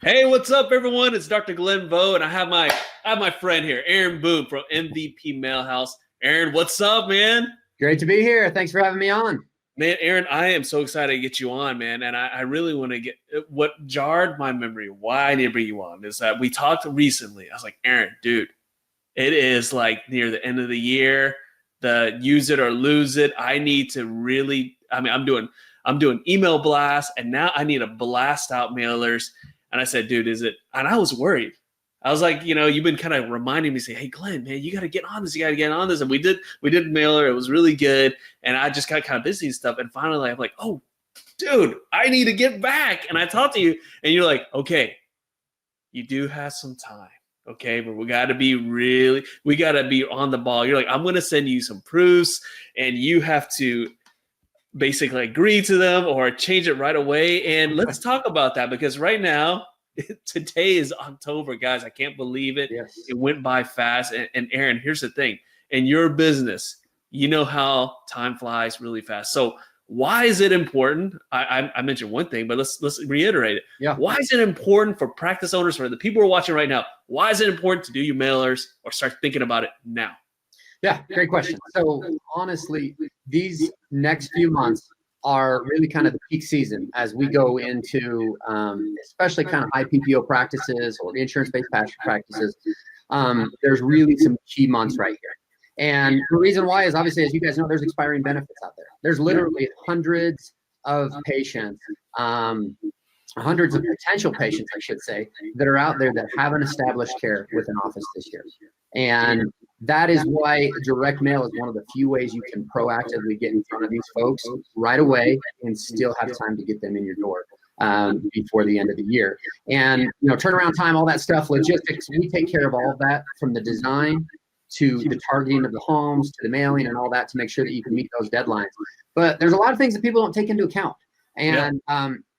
Hey, what's up, everyone? It's Dr. Glenn Vo, and I have my friend here, Aaron Boone from MVP Mailhouse. Aaron, what's up, man? Great to be here. Thanks for having me on. Man, Aaron, I am so excited to get you on, man. And I really want to get what jarred my memory, why I need to bring you on, is that we talked recently. I was like, Aaron, dude, it is like near the end of the year, the use it or lose it. I need to really, I'm doing email blasts, and now I need to blast out mailers. And I said, dude, is it? And I was worried. I was like, you've been kind of reminding me, say, hey, Glenn, man, you got to get on this. You got to get on this. And we did mailer. It was really good. And I just got kind of busy and stuff. And finally, I'm like, oh, dude, I need to get back. And I talked to you, and you're like, okay, you do have some time. Okay, but we got to be on the ball. You're like, I'm going to send you some proofs, and you have to basically agree to them or change it right away. And let's talk about that, because right now, today is October, guys. I can't believe it. Yes. It went by fast. And Aaron, here's the thing. In your business, you know how time flies really fast. So why is it important? I mentioned one thing, but let's reiterate it. Yeah. Why is it important for practice owners, for the people who are watching right now? Why is it important to do your mailers or start thinking about it now? Yeah, great question. So honestly, these next few months are really kind of the peak season as we go into especially kind of high PPO practices or insurance-based practices. There's really some key months right here. And the reason why is obviously, as you guys know, there's expiring benefits out there. There's literally hundreds of patients, hundreds of potential patients, I should say, that are out there that haven't established care with an office this year. And that is why direct mail is one of the few ways you can proactively get in front of these folks right away and still have time to get them in your door before the end of the year. And, turnaround time, all that stuff, logistics, we take care of all of that, from the design to the targeting of the homes, to the mailing and all that, to make sure that you can meet those deadlines. But there's a lot of things that people don't take into account. And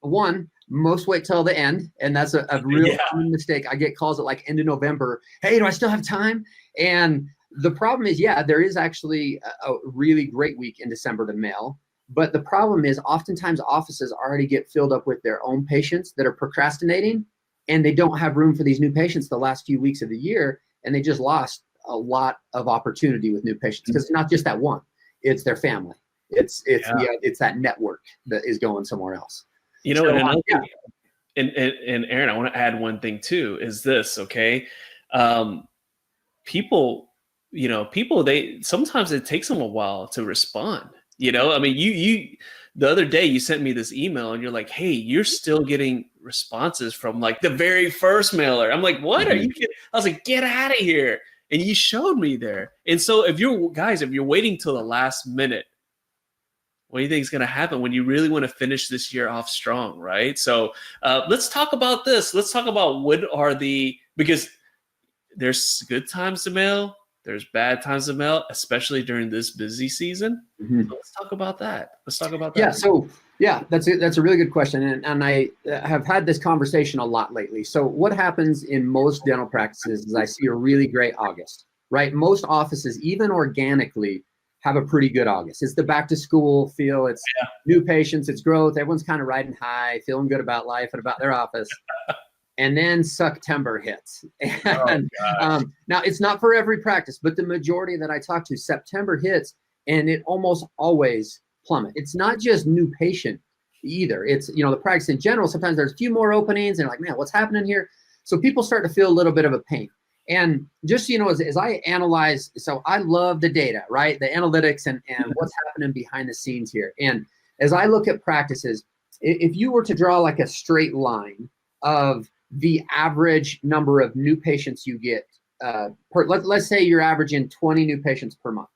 one, most wait till the end, and that's a real common mistake. I get calls at like end of November. Hey, do I still have time? And the problem is, there is actually a really great week in December to mail. But the problem is, oftentimes offices already get filled up with their own patients that are procrastinating, and they don't have room for these new patients the last few weeks of the year, and they just lost a lot of opportunity with new patients, because it's not just that one; it's their family. It's that network that is going somewhere else. And Aaron, I want to add one thing too, is this, okay? People, they sometimes it takes them a while to respond. You the other day you sent me this email and you're like, hey, you're still getting responses from like the very first mailer. I'm like, what are you kidding? I was like, get out of here. And you showed me there. And so if you're waiting till the last minute, what do you think is going to happen when you really want to finish this year off strong, right? So let's talk about this. Let's talk about because there's good times to mail, there's bad times to mail, especially during this busy season. So let's talk about that. That's a really good question. And I have had this conversation a lot lately. So what happens in most dental practices is I see a really great August, right? Most offices, even organically, have a pretty good August. It's the back to school feel. It's new patients, it's growth. Everyone's kind of riding high, feeling good about life and about their office. And then September hits. And now it's not for every practice, but the majority that I talk to, September hits and it almost always plummets. It's not just new patient either. It's, the practice in general. Sometimes there's a few more openings and like, man, what's happening here? So people start to feel a little bit of a pain. And just, as I analyze, so I love the data, right? The analytics and what's happening behind the scenes here. And as I look at practices, if you were to draw like a straight line of the average number of new patients you get, let's say you're averaging 20 new patients per month.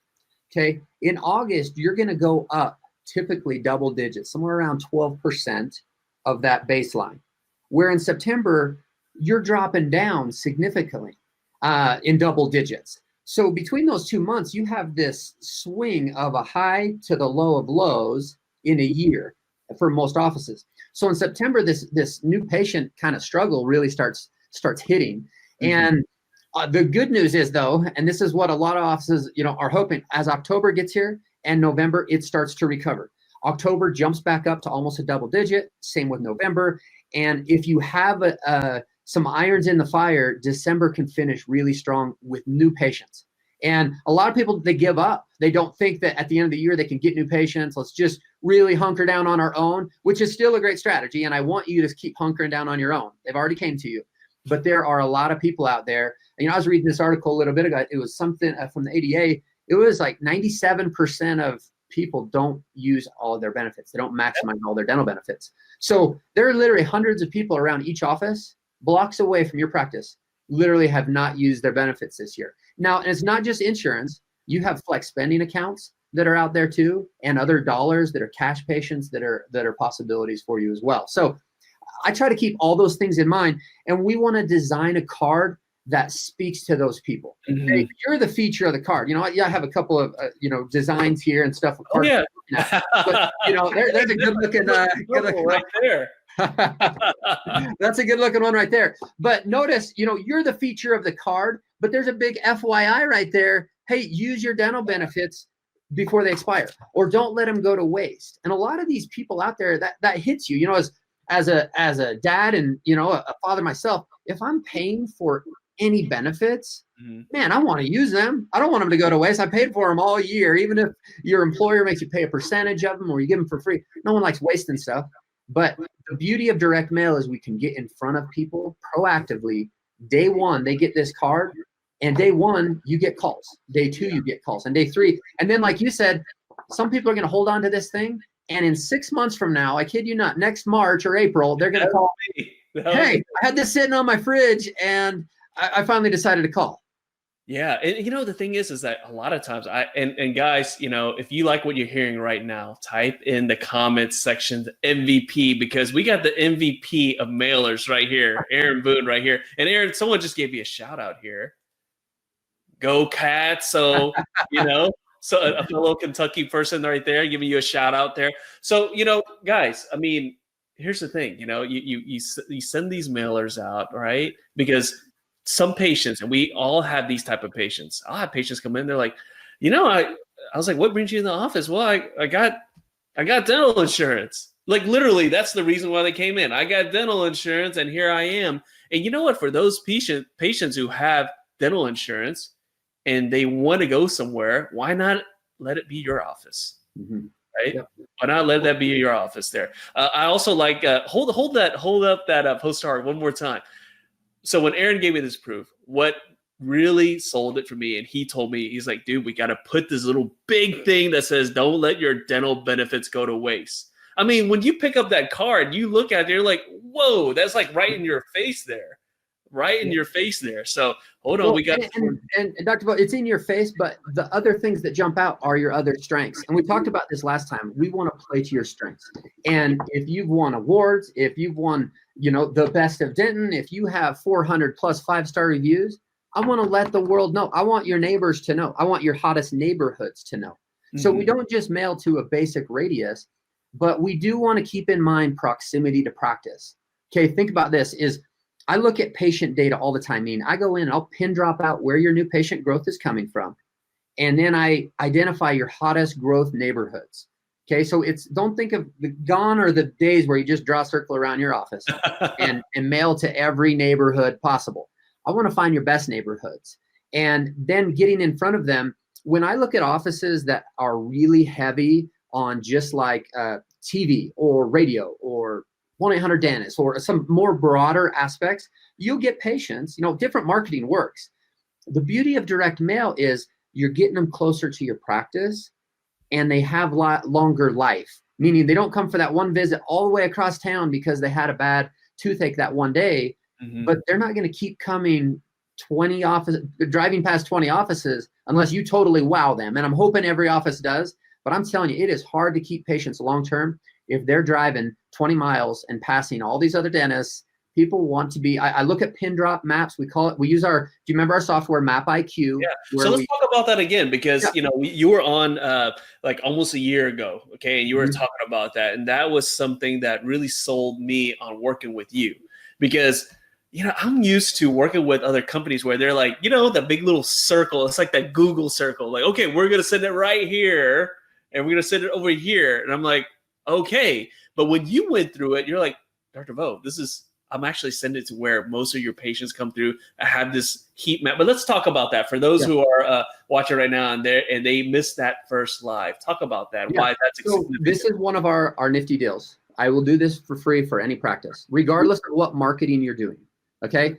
Okay. In August, you're going to go up typically double digits, somewhere around 12% of that baseline. Where in September, you're dropping down significantly. In double digits. So between those 2 months, you have this swing of a high to the low of lows in a year for most offices. So in September, this new patient kind of struggle really starts hitting. And the good news is, though, and this is what a lot of offices, are hoping, as October gets here and November, it starts to recover. October jumps back up to almost a double digit. Same with November. And if you have some irons in the fire, December can finish really strong with new patients. And a lot of people, they give up. They don't think that at the end of the year they can get new patients. Let's just really hunker down on our own, which is still a great strategy. And I want you to keep hunkering down on your own. They've already came to you. But there are a lot of people out there. I was reading this article a little bit ago. It was something from the ADA. It was like 97% of people don't use all of their benefits. They don't maximize all their dental benefits. So there are literally hundreds of people around each office, blocks away from your practice, literally have not used their benefits this year. Now, and it's not just insurance. You have flex spending accounts that are out there too, and other dollars that are cash patients that are possibilities for you as well. So I try to keep all those things in mind, and we want to design a card that speaks to those people. Mm-hmm. Hey, you're the feature of the card. I have a couple of designs here and stuff. Oh, yeah. But there's a good looking right there. That's a good looking one right there. But notice, you're the feature of the card, but there's a big FYI right there. Hey, use your dental benefits before they expire, or don't let them go to waste. And a lot of these people out there, that hits you, as a dad and, a father myself, if I'm paying for any benefits, man, I want to use them. I don't want them to go to waste. I paid for them all year, even if your employer makes you pay a percentage of them or you give them for free. No one likes wasting stuff. But the beauty of direct mail is we can get in front of people proactively. Day one, they get this card, and day one, you get calls. Day two, you get calls, and day three. And then, like you said, some people are going to hold on to this thing, and in 6 months from now, I kid you not, next March or April, they're going to call, hey, I had this sitting on my fridge, and I finally decided to call. Yeah. And the thing is that a lot of times and guys, if you like what you're hearing right now, type in the comments section, MVP, because we got the MVP of mailers right here, Aaron Boone right here. And Aaron, someone just gave you a shout out here. Go Cats. So, so a fellow Kentucky person right there giving you a shout out there. So, guys, here's the thing, you send these mailers out, right? Because some patients, and we all have these type of patients. I'll have patients come in, they're like, I was like, what brings you in the office? Well, I got dental insurance. Like literally, that's the reason why they came in. I got dental insurance, and here I am. And you know what? For those patients who have dental insurance and they want to go somewhere, why not let it be your office? Mm-hmm. Right? Yep. Why not let that be your office there? I also like hold up that postcard one more time. So when Aaron gave me this proof, what really sold it for me, and he told me, he's like, dude, we got to put this little big thing that says, don't let your dental benefits go to waste. When you pick up that card, you look at it, you're like, whoa, that's like right in your face there. Right in your face there. So hold on, we got and Dr. Bo, it's in your face, but the other things that jump out are your other strengths. And we talked about this last time. We want to play to your strengths. And if you've won awards, if you've won, the best of Denton, if you have 400 plus 5-star reviews, I want to let the world know. I want your neighbors to know. I want your hottest neighborhoods to know. Mm-hmm. So we don't just mail to a basic radius, but we do want to keep in mind proximity to practice. Okay, think about this is I look at patient data all the time. I go in and I'll pin drop out where your new patient growth is coming from. And then I identify your hottest growth neighborhoods. Okay, so don't think of gone are the days where you just draw a circle around your office and mail to every neighborhood possible. I want to find your best neighborhoods. And then getting in front of them, when I look at offices that are really heavy on just like TV or radio or 1-800-Dentist or some more broader aspects, you'll get patients, different marketing works. The beauty of direct mail is you're getting them closer to your practice and they have longer life, meaning they don't come for that one visit all the way across town because they had a bad toothache that one day, but they're not going to keep coming driving past 20 offices unless you totally wow them. And I'm hoping every office does, but I'm telling you, it is hard to keep patients long-term if they're driving 20 miles and passing all these other dentists. People want to be, I look at pin drop maps. We use do you remember our software Map IQ? Yeah. So let's talk about that again, because, you were on like almost a year ago. Okay. And you were talking about that. And that was something that really sold me on working with you, because, I'm used to working with other companies where they're like, the big little circle. It's like that Google circle. Like, okay, we're going to send it right here and we're going to send it over here. And I'm like, okay. But when you went through it, you're like, Dr. Vo, I'm actually sending it to where most of your patients come through. I have this heat map, but let's talk about that for those who are watching right now and they missed that first live. Talk about that. Why that's significant. This is one of our nifty deals. I will do this for free for any practice, regardless of what marketing you're doing. Okay.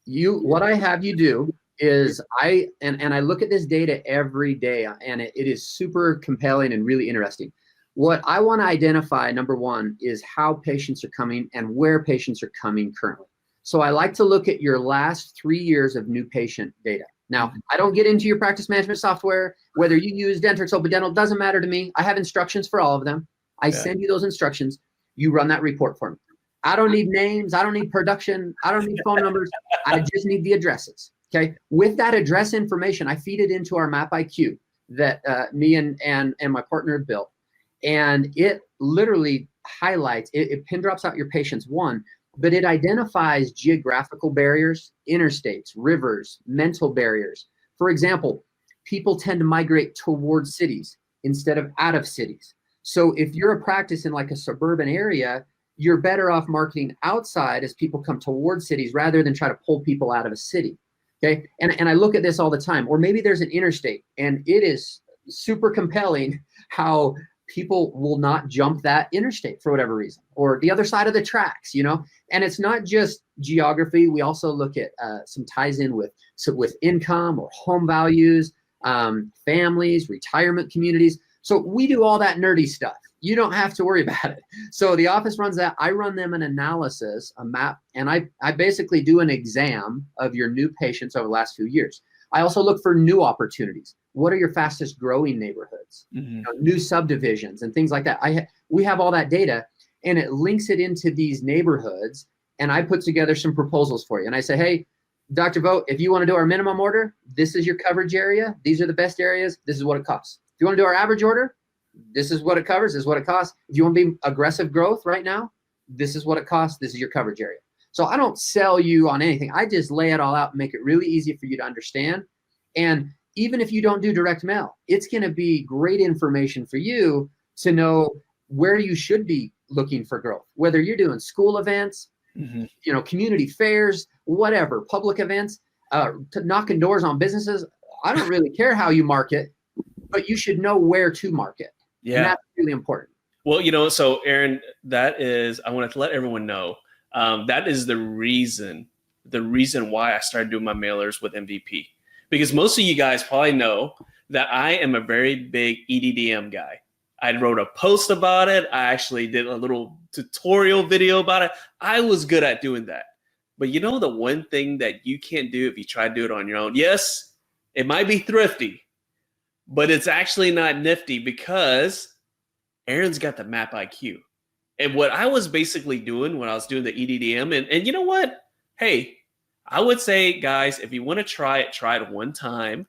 What I have you do is I look at this data every day, and it is super compelling and really interesting. What I want to identify, number one, is how patients are coming and where patients are coming currently. So I like to look at your last 3 years of new patient data. Now, I don't get into your practice management software, whether you use Dentrix, OpenDental, doesn't matter to me. I have instructions for all of them. I send you those instructions. You run that report for me. I don't need names. I don't need production. I don't need phone numbers. I just need the addresses. Okay. With that address information, I feed it into our Map IQ that me and my partner built. And it literally highlights, it pin drops out your patients, one, but it identifies geographical barriers, interstates, rivers, mental barriers. For example, people tend to migrate towards cities instead of out of cities. So if you're a practice in like a suburban area, you're better off marketing outside as people come towards cities rather than try to pull people out of a city. Okay. And I look at this all the time. Or maybe there's an interstate, and it is super compelling how people will not jump that interstate for whatever reason, or the other side of the tracks, and it's not just geography. We also look at some ties in with income or home values, families, retirement communities. So we do all that nerdy stuff. You don't have to worry about it. So the office runs that. I run them an analysis, a map, and I basically do an exam of your new patients over the last few years. I also look for new opportunities. What are your fastest growing neighborhoods? New subdivisions and things like that. We have all that data, and it links it into these neighborhoods, and I put together some proposals for you. And I say, hey, Dr. Vogt, if you want to do our minimum order, this is your coverage area. These are the best areas. This is what it costs. If you want to do our average order, this is what it covers. This is what it costs. If you want to be aggressive growth right now, this is what it costs. This is your coverage area. So I don't sell you on anything. I just lay it all out and make it really easy for you to understand. And even if you don't do direct mail, it's going to be great information for you to know where you should be looking for growth, whether you're doing school events, community fairs, whatever, public events, knocking doors on businesses. I don't really care how you market, but you should know where to market. Yeah. And that's really important. Well, so Aaron, I wanted to let everyone know, that is the reason why I started doing my mailers with MVP. Because most of you guys probably know that I am a very big EDDM guy. I wrote a post about it. I actually did a little tutorial video about it. I was good at doing that. But the one thing that you can't do if you try to do it on your own, yes, it might be thrifty, but it's actually not nifty because Aaron's got the Map IQ. And what I was basically doing when I was doing the EDDM, and you know what? Hey, I would say, guys, if you want to try it one time.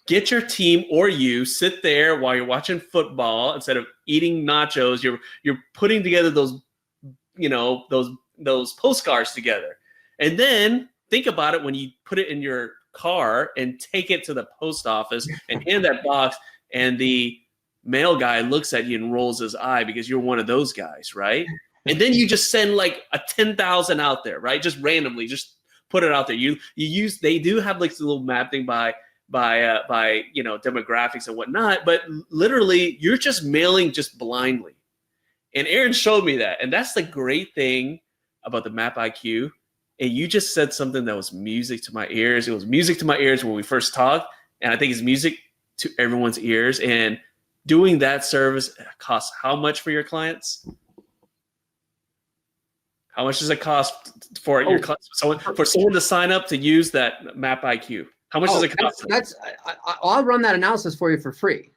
Get your team or you sit there while you're watching football instead of eating nachos. You're putting together those postcards together, and then think about it when you put it in your car and take it to the post office and hand that box, and the mail guy looks at you and rolls his eye because you're one of those guys, right? And then you just send like a 10,000 out there, right? Just randomly, just put it out there. They do have like a little mapping by demographics and whatnot, but literally you're just mailing just blindly. And Aaron showed me that. And that's the great thing about the Map IQ. And you just said something that was music to my ears. It was music to my ears when we first talked. And I think it's music to everyone's ears. And doing that service costs how much for your clients? How much does it cost for your someone to sign up to use that Map IQ? How much does it cost? I'll run that analysis for you for free.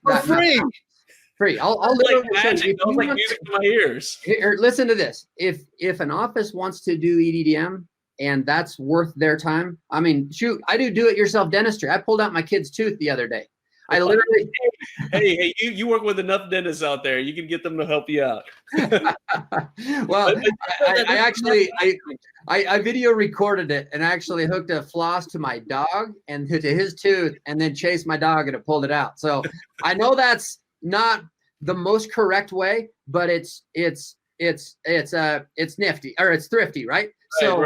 Free. I'll literally magic. That was like music to my ears. Here, listen to this. If an office wants to do EDDM and that's worth their time, I mean, shoot, I do it yourself dentistry. I pulled out my kid's tooth the other day. I literally. Hey, you work with enough dentists out there. You can get them to help you out. Well, I video recorded it and actually hooked a floss to my dog and to his tooth, and then chased my dog and it pulled it out. So I know that's not the most correct way, but it's it's NIfty, or it's Thrifty, right? So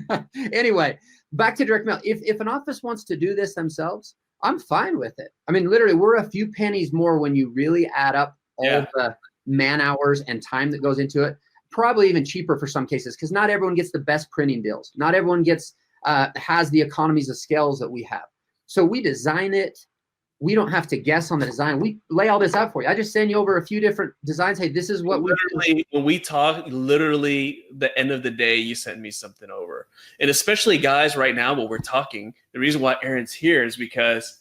right. anyway, back to direct mail. If an office wants to do this themselves, I'm fine with it. I mean, literally, we're a few pennies more when you really add up all the man hours and time that goes into it. Probably even cheaper for some cases, because not everyone gets the best printing deals. Not everyone gets has the economies of scales that we have. So we design it. We don't have to guess on the design. We lay all this out for you. I just send you over a few different designs. Hey, this is what when we talk, literally the end of the day, you send me something over. And especially guys right now, when we're talking, the reason why Aaron's here is because,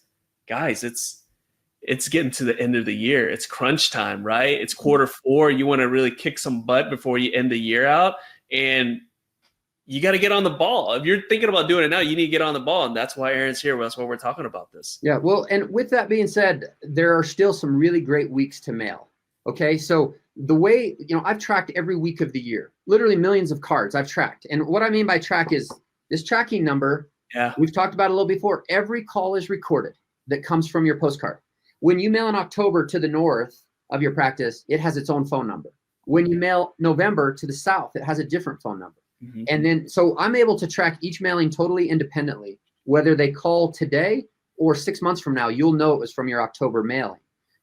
guys, it's getting to the end of the year. It's crunch time, right? It's Q4. You want to really kick some butt before you end the year out. And you got to get on the ball. If you're thinking about doing it now, you need to get on the ball. And that's why Aaron's here. That's why we're talking about this. Yeah. Well, and with that being said, there are still some really great weeks to mail. Okay. So the way, I've tracked every week of the year, literally millions of cards I've tracked. And what I mean by track is this tracking number. Yeah. We've talked about it a little before. Every call is recorded that comes from your postcard. When you mail in October to the north of your practice, it has its own phone number. When you mail November to the south, it has a different phone number. Mm-hmm. And then, so I'm able to track each mailing totally independently. Whether they call today or 6 months from now, you'll know it was from your October mailing.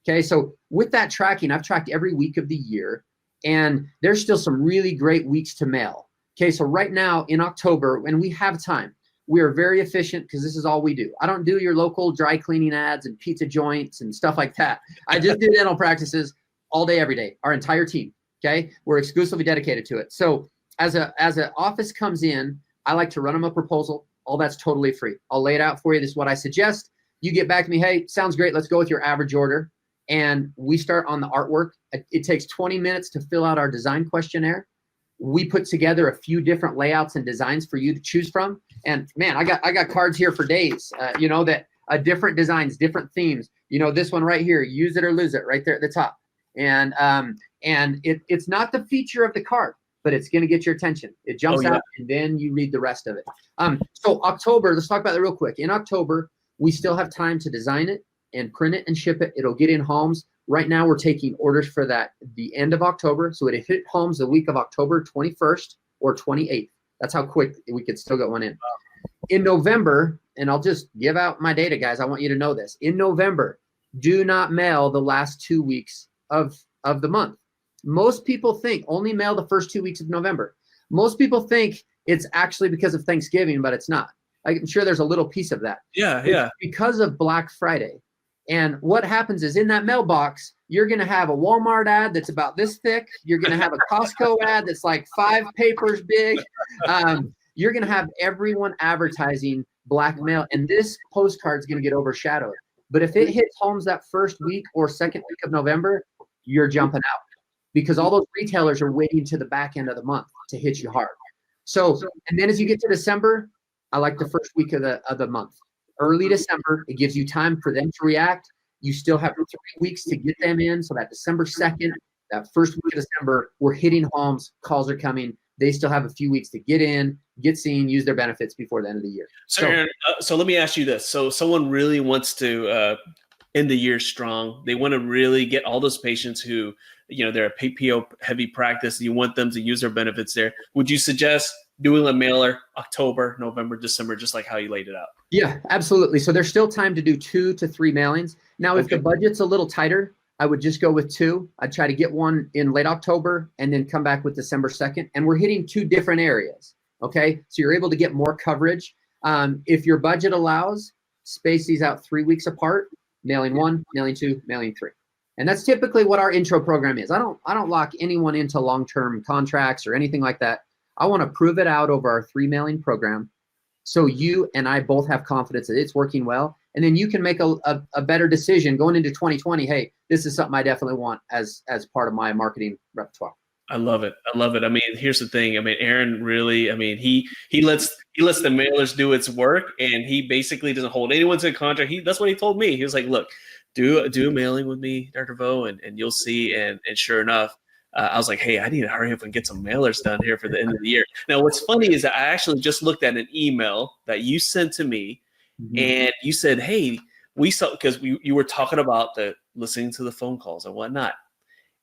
Okay, so with that tracking, I've tracked every week of the year, and there's still some really great weeks to mail. Okay, so right now in October, when we have time, we are very efficient because this is all we do. I don't do your local dry cleaning ads and pizza joints and stuff like that. I just do dental practices all day, every day, our entire team. Okay, we're exclusively dedicated to it. So as an office comes in, I like to run them a proposal. All that's totally free. I'll lay it out for you. This is what I suggest. You get back to me. Hey, sounds great. Let's go with your average order. And we start on the artwork. It takes 20 minutes to fill out our design questionnaire. We put together a few different layouts and designs for you to choose from. And man, I got cards here for days, that different designs, different themes. This one right here, use it or lose it, right there at the top. And it's not the feature of the card, but it's going to get your attention. It jumps out, and then you read the rest of it. So October, let's talk about that real quick. In October, we still have time to design it and print it and ship it. It'll get in homes. Right now, we're taking orders for that the end of October. So it hit homes the week of October 21st or 28th. That's how quick we could still get one in. In November, and I'll just give out my data, guys. I want you to know this. In November, do not mail the last 2 weeks of the month. Most people think only mail the first 2 weeks of November. Most people think it's actually because of Thanksgiving, but it's not. I'm sure there's a little piece of that. Yeah. It's because of Black Friday. And what happens is in that mailbox, you're going to have a Walmart ad that's about this thick. You're going to have a Costco ad that's like 5 papers big. You're going to have everyone advertising black mail, and this postcard's going to get overshadowed. But if it hits homes that first week or second week of November, you're jumping out because all those retailers are waiting to the back end of the month to hit you hard. So, and then as you get to December, I like the first week of the month. Early December, it gives you time for them to react. You still have 3 weeks to get them in. So that December 2nd, that first week of December, we're hitting homes, calls are coming. They still have a few weeks to get in, get seen, use their benefits before the end of the year. So, Aaron, so let me ask you this. So someone really wants to end the year strong. They want to really get all those patients who, they're a PPO heavy practice. You want them to use their benefits there. Would you suggest doing a mailer October, November, December, just like how you laid it out? Yeah, absolutely. So there's still time to do 2 to 3 mailings. Now, if the budget's a little tighter, I would just go with 2. I'd try to get one in late October and then come back with December 2nd. And we're hitting 2 different areas. Okay. So you're able to get more coverage. If your budget allows, space these out 3 weeks apart, mailing 1, mailing 2, mailing 3. And that's typically what our intro program is. I don't lock anyone into long-term contracts or anything like that. I want to prove it out over our 3 mailing program. So you and I both have confidence that it's working well. And then you can make a better decision going into 2020. Hey, this is something I definitely want as part of my marketing repertoire. I love it. I love it. I mean, here's the thing. I mean, Aaron really, he lets the mailers do its work, and he basically doesn't hold anyone to a contract. That's what he told me. He was like, look, do a mailing with me, Dr. Vo, and you'll see. And sure enough, I was like, hey, I need to hurry up and get some mailers done here for the end of the year. Now, what's funny is that I actually just looked at an email that you sent to me, and you said, hey, we saw, because you were talking about the listening to the phone calls and whatnot.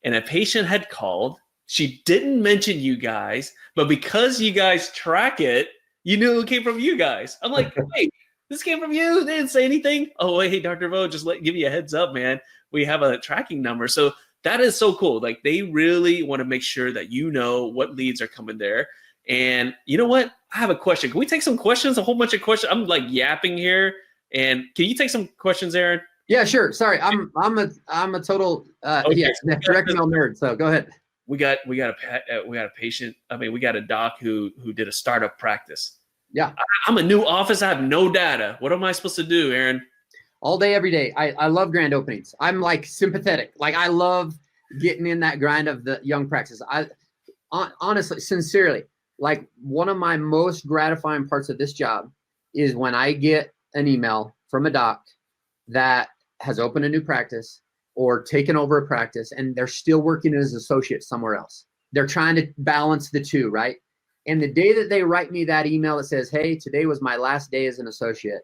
And a patient had called, She didn't mention you guys, but because you guys track it, you knew it came from you guys. I'm like, hey, this came from you. They didn't say anything. Oh, hey, Dr. Vo, just give you a heads up, man. We have a tracking number. So that is so cool. Like, they really want to make sure that you know what leads are coming there. And you know what? I have a question. Can we take some questions? A whole bunch of questions. I'm like yapping here. And can you take some questions, Aaron? Yeah, sure. Sorry, I'm a total Okay. direct mail nerd. So go ahead. We got a patient. I mean, we got a doc who did a startup practice. Yeah. I'm a new office. I have no data. What am I supposed to do, Aaron? All day, every day. I love grand openings. I'm like sympathetic. Like, I love getting in that grind of the young practice. Honestly, sincerely, like, one of my most gratifying parts of this job is when I get an email from a doc that has opened a new practice or taken over a practice, and they're still working as associate somewhere else. They're trying to balance the two, right? And the day that they write me that email that says, hey, today was my last day as an associate.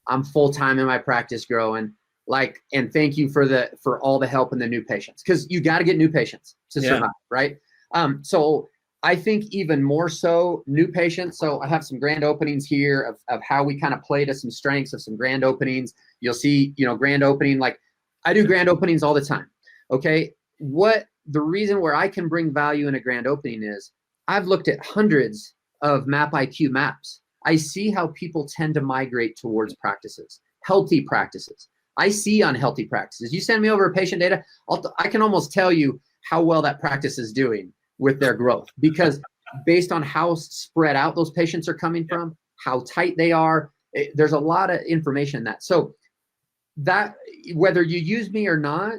I'm full-time in my practice growing. Like, and thank you for all the help and the new patients. Because you got to get new patients to survive, right? So I think even more so new patients. So I have some grand openings here of how we kind of play to some strengths of some grand openings. You'll see, grand opening, like, I do grand openings all the time. Okay. The reason where I can bring value in a grand opening is I've looked at hundreds of Map IQ maps. I see how people tend to migrate towards practices, healthy practices. I see unhealthy practices. You send me over patient data, I can almost tell you how well that practice is doing with their growth, because based on how spread out those patients are coming from, how tight they are, there's a lot of information in that. So that, whether you use me or not,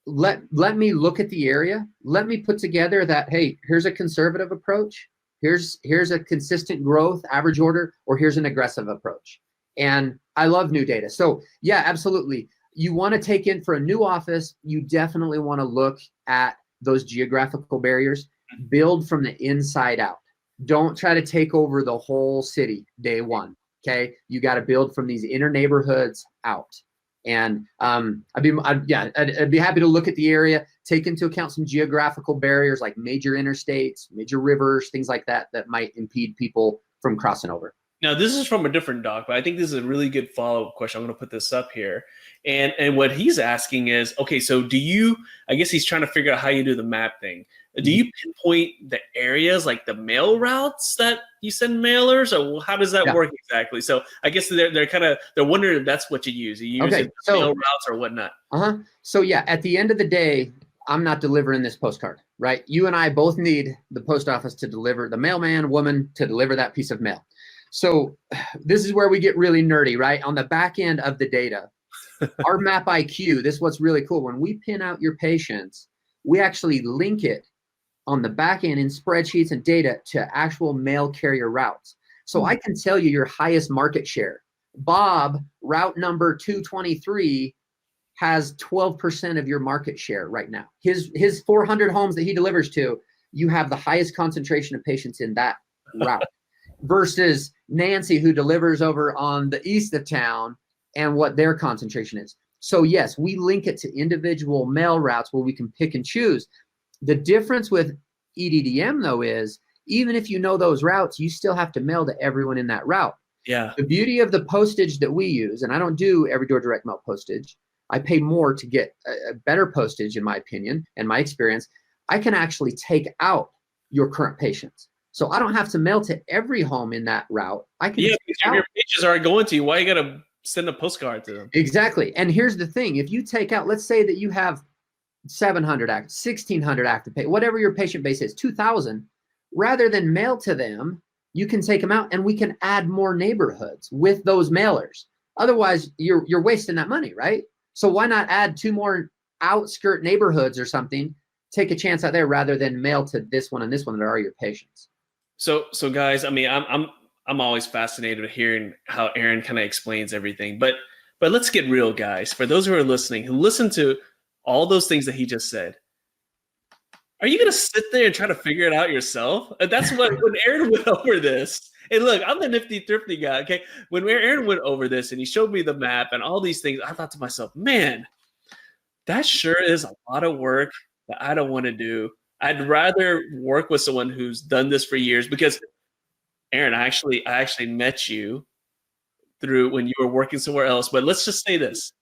let me look at the area. Let me put together that, hey, here's a conservative approach. Here's a consistent growth average order, or here's an aggressive approach. And I love new data. So yeah, absolutely. You want to take in for a new office, you definitely want to look at those geographical barriers, build from the inside out. Don't try to take over the whole city day one. Okay. You got to build from these inner neighborhoods out. And I'd be happy to look at the area, take into account some geographical barriers like major interstates, major rivers, things like that might impede people from crossing over. Now, this is from a different doc, but I think this is a really good follow-up question. I'm going to put this up here. And what he's asking is, okay, so I guess he's trying to figure out how you do the map thing. Do you pinpoint the areas, like the mail routes that you send mailers, or how does that work exactly? So I guess they're wondering if that's what you use. You use mail routes or whatnot. So yeah, at the end of the day, I'm not delivering this postcard, right? You and I both need the post office to deliver, the mailman, woman to deliver that piece of mail. So this is where we get really nerdy, right? On the back end of the data, our Map IQ, this is what's really cool. When we pin out your patients, we actually link it on the back end in spreadsheets and data to actual mail carrier routes. So I can tell you your highest market share. Bob, route number 223, has 12% of your market share right now. His 400 homes that he delivers to, you have the highest concentration of patients in that route. Versus Nancy, who delivers over on the east of town, and what their concentration is. So yes, we link it to individual mail routes where we can pick and choose. The difference with EDDM, though, is even if you know those routes, you still have to mail to everyone in that route. Yeah. The beauty of the postage that we use, and I don't do every door direct mail postage, I pay more to get a better postage, in my opinion and my experience. I can actually take out your current patients. So I don't have to mail to every home in that route. I can because your pages are going to you. Why you got to send a postcard to them? Exactly. And here's the thing. If you take out, let's say that you have 700 active, 1,600 active, whatever your patient base is, 2,000, rather than mail to them, you can take them out and we can add more neighborhoods with those mailers. Otherwise, you're wasting that money, right? So why not add 2 more outskirt neighborhoods or something, take a chance out there rather than mail to this one and this one that are your patients. So guys, I mean, I'm always fascinated with hearing how Aaron kind of explains everything. But let's get real, guys. For those who are listening, who listen to all those things that he just said, are you going to sit there and try to figure it out yourself? That's what when Aaron went over this. And look, I'm the NIfty Thrifty guy. Okay, when Aaron went over this and he showed me the map and all these things, I thought to myself, man, that sure is a lot of work that I don't want to do. I'd rather work with someone who's done this for years because, Aaron, I actually met you through when you were working somewhere else. But let's just say this.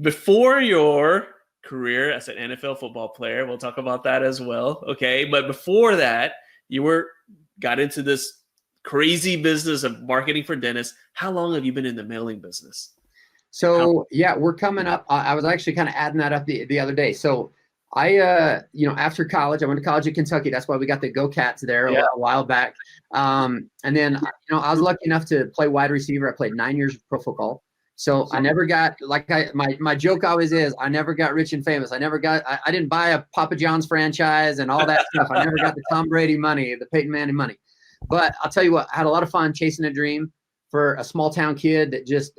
Before your career as an NFL football player, we'll talk about that as well, okay? But before that, you got into this crazy business of marketing for dentists. How long have you been in the mailing business? So yeah, we're coming up. I was actually kind of adding that up the other day. So I, after college, I went to college at Kentucky. That's why we got the Go Cats there a while back. And then, I was lucky enough to play wide receiver. I played 9 years of pro football. So I never got, my joke always is, I never got rich and famous. I didn't buy a Papa John's franchise and all that stuff. I never got the Tom Brady money, the Peyton Manning money. But I'll tell you what, I had a lot of fun chasing a dream for a small town kid that just,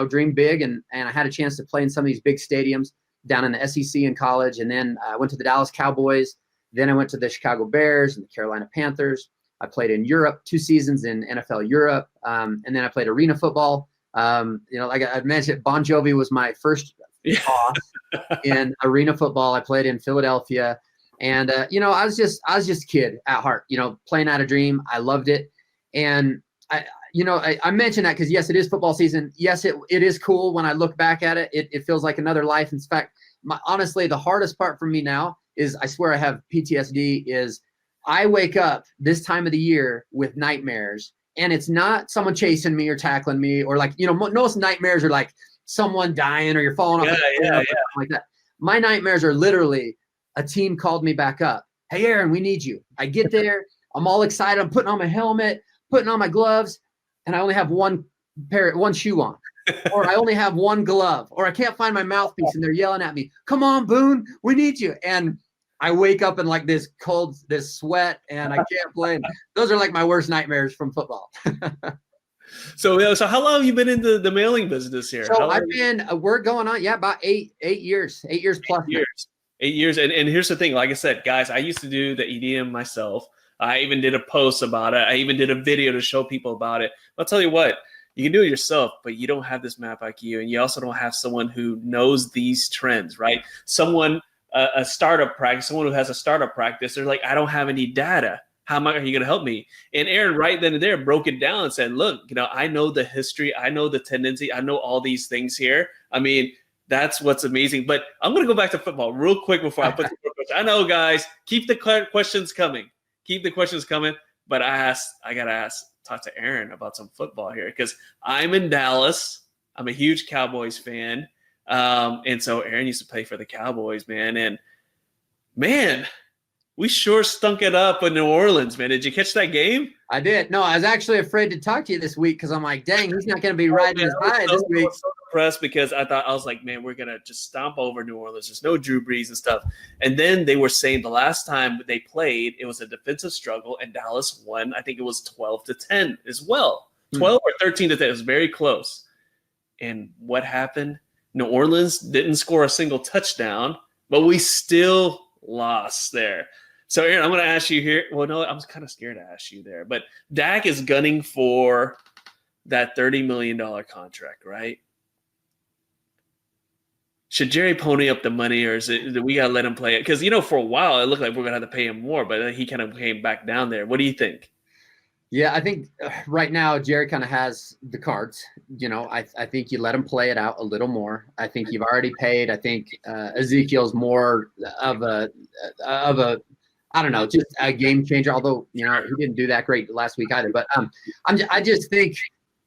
dreamed big. And I had a chance to play in some of these big stadiums down in the SEC in college. And then I went to the Dallas Cowboys. Then I went to the Chicago Bears and the Carolina Panthers. I played in Europe, 2 seasons in NFL Europe. And then I played arena football. Like I mentioned, Bon Jovi was my first boss in arena football. I played in Philadelphia. And, I was just a kid at heart, playing out a dream. I loved it. And I mentioned that because, yes, it is football season. Yes, it is cool when I look back at it. It feels like another life. In fact, honestly, the hardest part for me now is, I swear I have PTSD, is I wake up this time of the year with nightmares, and it's not someone chasing me or tackling me, or most nightmares are like someone dying or you're falling off like that. My nightmares are literally a team called me back up. Hey, Aaron, we need you. I get there. I'm all excited. I'm putting on my helmet, putting on my gloves, and I only have one shoe on, or I only have one glove, or I can't find my mouthpiece, and they're yelling at me, "Come on, Boone, we need you." And I wake up in like this sweat, and I can't play. Those are like my worst nightmares from football. So how long have you been into the mailing business here? So we're going on, about 8 years, 8 years plus. 8 years. And here's the thing, like I said, guys, I used to do the EDM myself. I even did a post about it. I even did a video to show people about it. I'll tell you what, you can do it yourself, but you don't have this map IQ, and you also don't have someone who knows these trends, right? Someone who has a startup practice, they're like, I don't have any data. How are you going to help me? And Aaron right then and there broke it down and said, look, I know the history. I know the tendency. I know all these things here. I mean, that's what's amazing. But I'm going to go back to football real quick before I put the question. I know, guys, keep the questions coming. Keep the questions coming. But I got to talk to Aaron about some football here, because I'm in Dallas. I'm a huge Cowboys fan. And so Aaron used to play for the Cowboys, man. And, man, we sure stunk it up in New Orleans, man. Did you catch that game? I did. No, I was actually afraid to talk to you this week because I'm like, dang, he's not going to be riding his high this week. I was so depressed because I was like, man, we're going to just stomp over New Orleans. There's no Drew Brees and stuff. And then they were saying the last time they played, it was a defensive struggle, and Dallas won. I think it was 12-10 as well. 12 or 13-10. It was very close. And what happened? New Orleans didn't score a single touchdown, but we still lost there. So, Aaron, I'm going to ask you here. Well, no, I was kind of scared to ask you there. But Dak is gunning for that $30 million contract, right? Should Jerry pony up the money, or do we got to let him play it? Because, for a while, it looked like we're going to have to pay him more, but he kind of came back down there. What do you think? Yeah, I think right now Jerry kind of has the cards. I think you let him play it out a little more. I think you've already paid. I think Ezekiel's more of a I don't know, just a game changer. Although he didn't do that great last week either. But I just think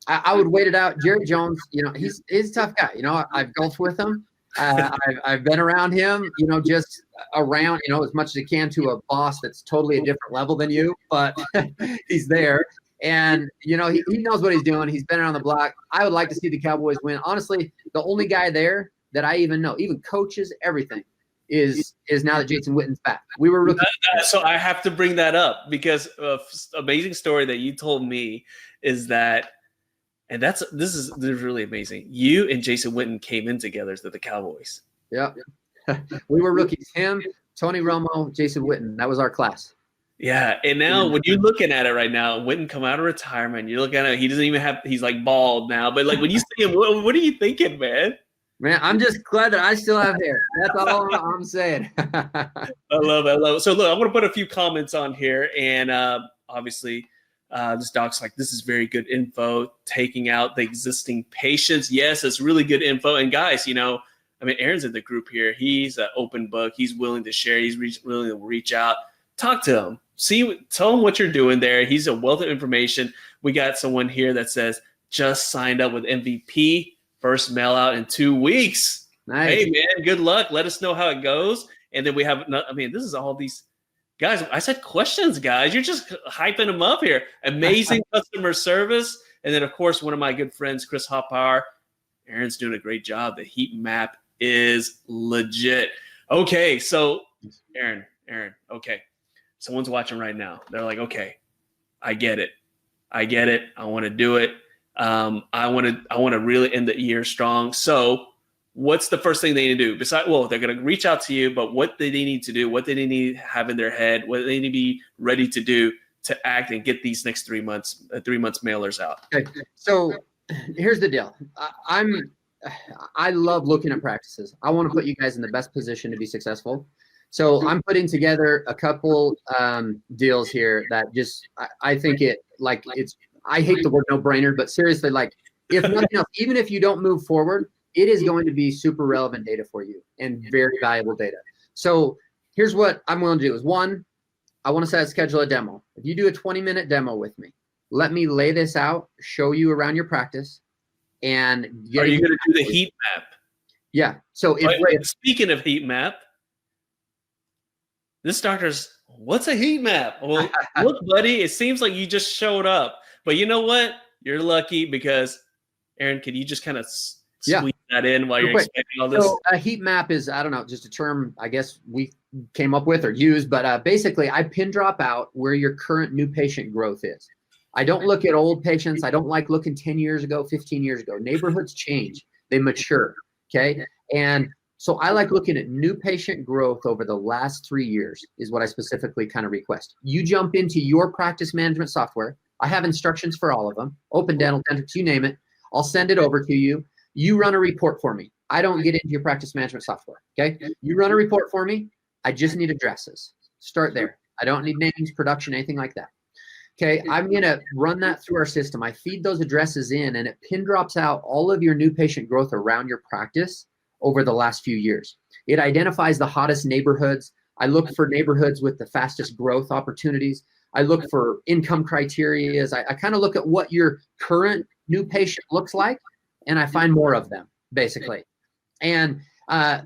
I would wait it out. Jerry Jones, he's a tough guy. I've golfed with him. I've been around him. Just around as much as I can to a boss that's totally a different level than you. But he's there, and he knows what he's doing. He's been around the block. I would like to see the Cowboys win. Honestly, the only guy there that I even know, even coaches, everything, is now that Jason Witten's back. We were rookies. So I have to bring that up because amazing story that you told me is that, and this is really amazing. You and Jason Witten came in together as the Cowboys. Yeah. We were rookies. Him, Tony Romo, Jason Witten. That was our class. Yeah. And now when you're looking at it right now, Witten come out of retirement, you look at him, he doesn't even have, he's like bald now. But like when you see him, what are you thinking, man? Man, I'm just glad that I still have hair. That's all I'm saying. I love it. I love it. So look, I'm going to put a few comments on here, and obviously, this doc's like, this is very good info. Taking out the existing patients. Yes, it's really good info. And guys, you know, I mean, Aaron's in the group here. He's an open book. He's willing to share. He's willing to reach out, talk to him, tell him what you're doing there. He's a wealth of information. We got someone here that says just signed up with MVP. First mail out in 2 weeks. Nice. Hey, man, good luck. Let us know how it goes. And then we have, I mean, this is all these guys. I said questions, guys. You're just hyping them up here. Amazing customer service. And then, of course, one of my good friends, Chris Hoppower. Aaron's doing a great job. The heat map is legit. Okay, so Aaron, okay. Someone's watching right now. They're like, okay, I get it. I want to do it. I want to really end the year strong. So what's the first thing they need to do? Besides, well, they're going to reach out to you, but what do they need to do? What do they need to have in their head? What do they need to be ready to do to act and get these next 3 months, 3 months mailers out? Okay. So here's the deal. I love looking at practices. I want to put you guys in the best position to be successful. So I'm putting together a couple deals here that just, I think I hate the word no-brainer, but seriously, like, if nothing else, even if you don't move forward, it is going to be super relevant data for you and very valuable data. So here's what I'm going to do is, one, I want to schedule a demo. If you do a 20-minute demo with me, let me lay this out, show you around your practice, and are you going to do the heat map? Yeah. So speaking of heat map, this doctor's, what's a heat map? Well, look, buddy, it seems like you just showed up. But you know what? You're lucky because, Aaron, can you just kind of squeeze that in while you're explaining all this? So a heat map is, I don't know, just a term I guess we came up with or used, but basically I pin drop out where your current new patient growth is. I don't look at old patients. I don't like looking 10 years ago, 15 years ago. Neighborhoods change. They mature, okay? And so I like looking at new patient growth over the last 3 years is what I specifically kind of request. You jump into your practice management software. I have instructions for all of them, Open Dental, Dentix, you name it. I'll send it over to you. You run a report for me. I don't get into your practice management software, okay? You run a report for me. I just need addresses. Start there. I don't need names, production, anything like that. Okay, I'm going to run that through our system. I feed those addresses in, and it pin drops out all of your new patient growth around your practice over the last few years. It identifies the hottest neighborhoods. I look for neighborhoods with the fastest growth opportunities. I look for income criteria. I kind of look at what your current new patient looks like, and I find more of them, basically. And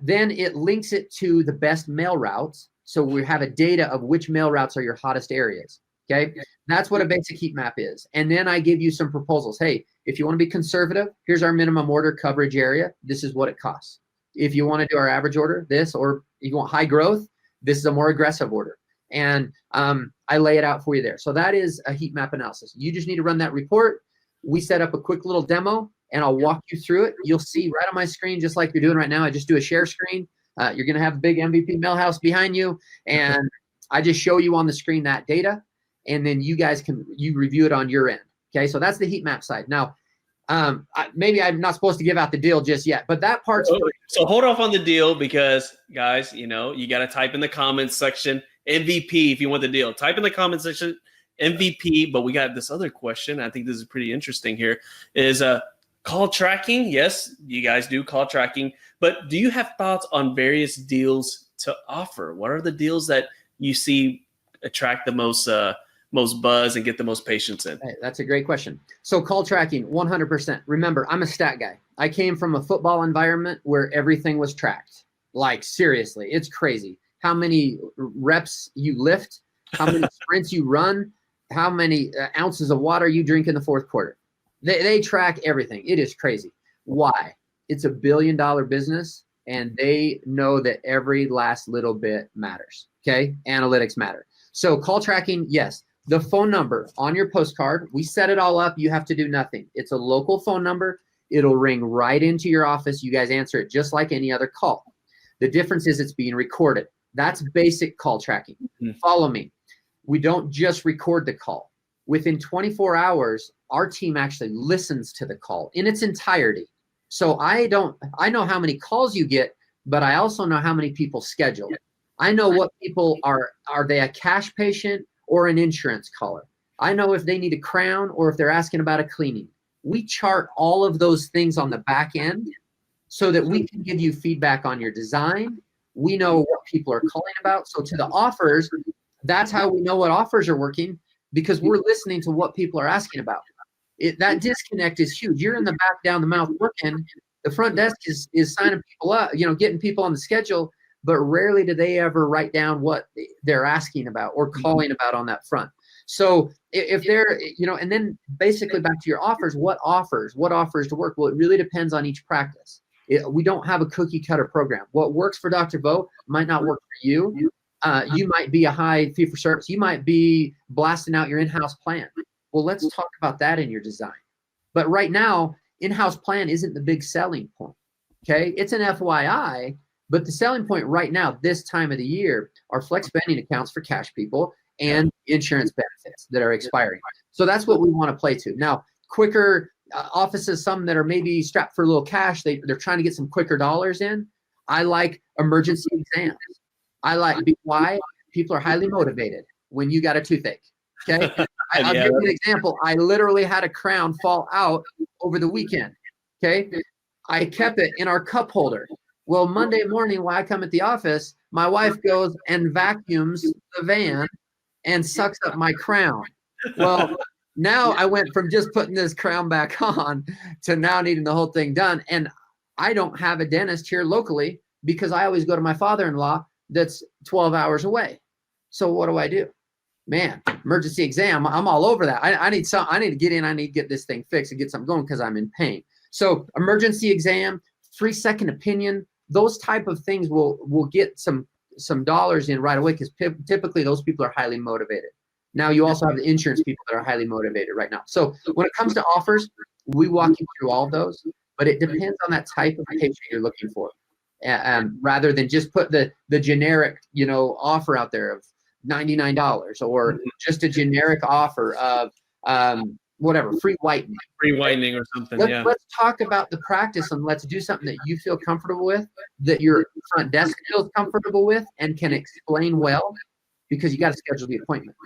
then it links it to the best mail routes. So we have a data of which mail routes are your hottest areas. Okay, that's what a basic heat map is. And then I give you some proposals. Hey, if you want to be conservative, here's our minimum order coverage area. This is what it costs. If you want to do our average order, this, or if you want high growth, this is a more aggressive order. And I lay it out for you there. So that is a heat map analysis. You just need to run that report. We set up a quick little demo, and I'll walk you through it. You'll see right on my screen, just like you're doing right now. I just do a share screen. You're going to have a big MVP Mailhouse behind you, and I just show you on the screen that data, and then you guys you review it on your end. Okay, so that's the heat map side. Now, maybe I'm not supposed to give out the deal just yet, but that part's free. So hold off on the deal because, guys, you got to type in the comments section MVP if you want the deal. Type in the comment section MVP, but we got this other question. I think this is pretty interesting here. Is call tracking? Yes, you guys do call tracking, but do you have thoughts on various deals to offer? What are the deals that you see attract the most buzz and get the most patients in? Hey, that's a great question. So call tracking, 100%. Remember, I'm a stat guy. I came from a football environment where everything was tracked. Like, seriously, it's crazy. How many reps you lift, how many sprints you run, how many ounces of water you drink in the fourth quarter. They track everything. It is crazy. Why? It's $1 billion business, and they know that every last little bit matters, okay? Analytics matter. So call tracking, yes. The phone number on your postcard, we set it all up. You have to do nothing. It's a local phone number. It'll ring right into your office. You guys answer it just like any other call. The difference is it's being recorded. That's basic call tracking. Follow me. We don't just record the call. Within 24 hours, our team actually listens to the call in its entirety. So I know how many calls you get, but I also know how many people schedule. I know what people are they a cash patient or an insurance caller? I know if they need a crown or if they're asking about a cleaning. We chart all of those things on the back end so that we can give you feedback on your design. We know what people are calling about. So to the offers, that's how we know what offers are working, because we're listening to what people are asking about. That disconnect is huge. You're in the back down the mouth working. The front desk is signing people up, getting people on the schedule, but rarely do they ever write down what they're asking about or calling about on that front. So if they're, and then basically back to your offers, what offers to work? Well, it really depends on each practice. We don't have a cookie cutter program. What works for Dr. Bo might not work for you. You might be a high fee for service. You might be blasting out your in-house plan. Well, let's talk about that in your design. But right now, in-house plan isn't the big selling point. Okay, it's an FYI, but the selling point right now, this time of the year, are flex spending accounts for cash people and insurance benefits that are expiring. So that's what we want to play to. Now, quicker offices, some that are maybe strapped for a little cash, they're trying to get some quicker dollars in. I like emergency exams. Why? People are highly motivated when you got a toothache. Okay, I'll give you an example. I literally had a crown fall out over the weekend. Okay, I kept it in our cup holder. Well, Monday morning when I come at the office, my wife goes and vacuums the van and sucks up my crown. Well, now I went from just putting this crown back on to now needing the whole thing done. And I don't have a dentist here locally because I always go to my father-in-law that's 12 hours away. So what do? Man, emergency exam, I'm all over that. I need to get in, I need to get this thing fixed and get something going because I'm in pain. So emergency exam, 3-second opinion, those type of things will get some dollars in right away because typically those people are highly motivated. Now you also have the insurance people that are highly motivated right now. So when it comes to offers, we walk you through all of those, but it depends on that type of patient you're looking for. Rather than just put the generic, offer out there of $99 or just a generic offer of whatever, free whitening or something. Let's talk about the practice and let's do something that you feel comfortable with, that your front desk feels comfortable with and can explain well, because you got to schedule the appointment,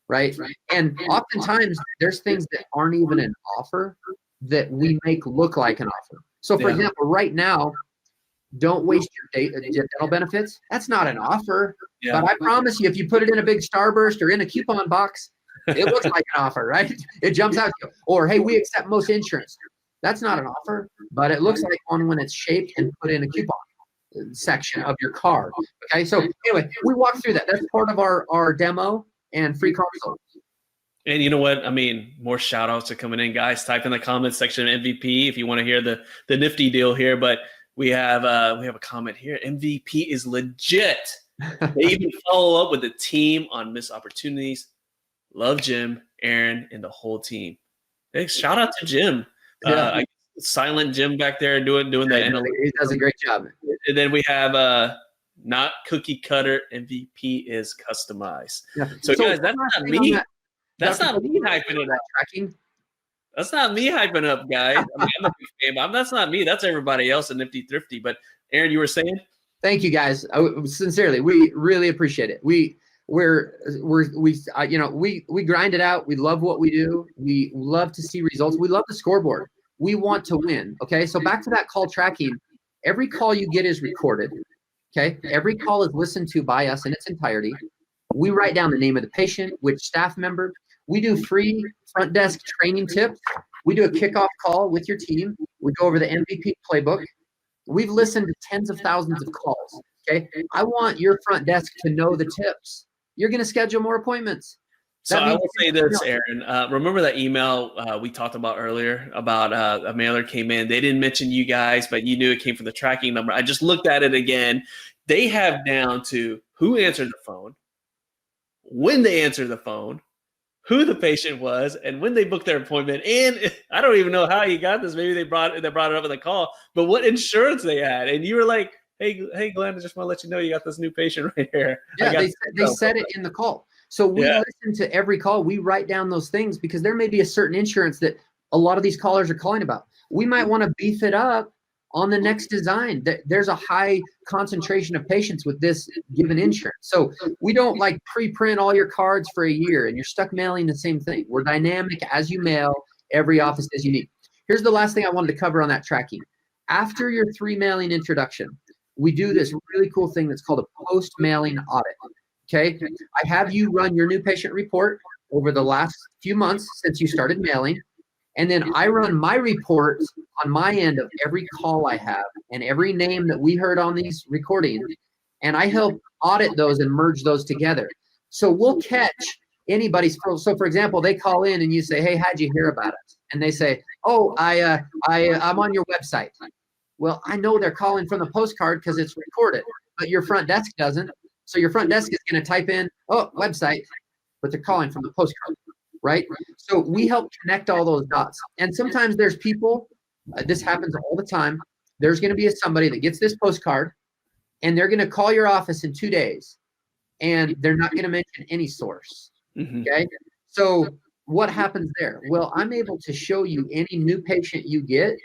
right? And oftentimes there's things that aren't even an offer that we make look like an offer. So for example, right now, don't waste your dental benefits. That's not an offer, but I promise you, if you put it in a big Starburst or in a coupon box, it looks like an offer, right? It jumps out to you. Or, hey, we accept most insurance. That's not an offer, but it looks like one when it's shaped and put in a coupon section of your card. Okay, so anyway, we walk through that. That's part of our demo and free consult. And you know what? I mean, more shout outs are coming in, guys. Type in the comments section MVP if you want to hear the nifty deal here. But we have a comment here. MVP is legit. They even follow up with the team on missed opportunities. Love Jim, Aaron, and the whole team. Hey, shout out to Jim. Silent Jim back there doing the analytics. He does a great job. And then we have not cookie cutter, MVP is customized. Yeah. So guys, that's not me. That's not me hyping it up. Tracking. That's not me hyping up, guys. I mean, I'm a big fan. That's not me. That's everybody else in Nifty Thrifty. But Aaron, you were saying? Thank you, guys. Sincerely, we really appreciate it. We grind it out. We love what we do. We love to see results. We love the scoreboard. We want to win. Okay. So back to that call tracking. Every call you get is recorded. Okay. Every call is listened to by us in its entirety. We write down the name of the patient, which staff member. We do free front desk training tips. We do a kickoff call with your team. We go over the MVP playbook. We've listened to tens of thousands of calls. Okay. I want your front desk to know the tips. You're going to schedule more appointments. So I will say this, Aaron. Remember that email we talked about earlier about a mailer came in. They didn't mention you guys, but you knew it came from the tracking number. I just looked at it again. They have down to who answered the phone, when they answered the phone, who the patient was, and when they booked their appointment. And I don't even know how you got this. Maybe they brought it up in the call, but what insurance they had. And you were like, hey, Glenn, I just want to let you know you got this new patient right here. Yeah, they said it in the call. So we listen to every call. We write down those things because there may be a certain insurance that a lot of these callers are calling about. We might want to beef it up on the next design. There's a high concentration of patients with this given insurance. So we don't like pre-print all your cards for a year and you're stuck mailing the same thing. We're dynamic as you mail. Every office is unique. Here's the last thing I wanted to cover on that tracking. After your 3 mailing introduction, we do this really cool thing that's called a post-mailing audit. Okay, I have you run your new patient report over the last few months since you started mailing. And then I run my reports on my end of every call I have and every name that we heard on these recordings. And I help audit those and merge those together. So we'll catch anybody's. So for example, they call in and you say, hey, how'd you hear about us? And they say, oh, I'm on your website. Well, I know they're calling from the postcard because it's recorded, but your front desk doesn't. So your front desk is going to type in, oh, website, but they're calling from the postcard, right? So we help connect all those dots. And sometimes there's people, this happens all the time. There's going to be somebody that gets this postcard and they're going to call your office in 2 days and they're not going to mention any source. Okay. So what happens there? Well, I'm able to show you any new patient you get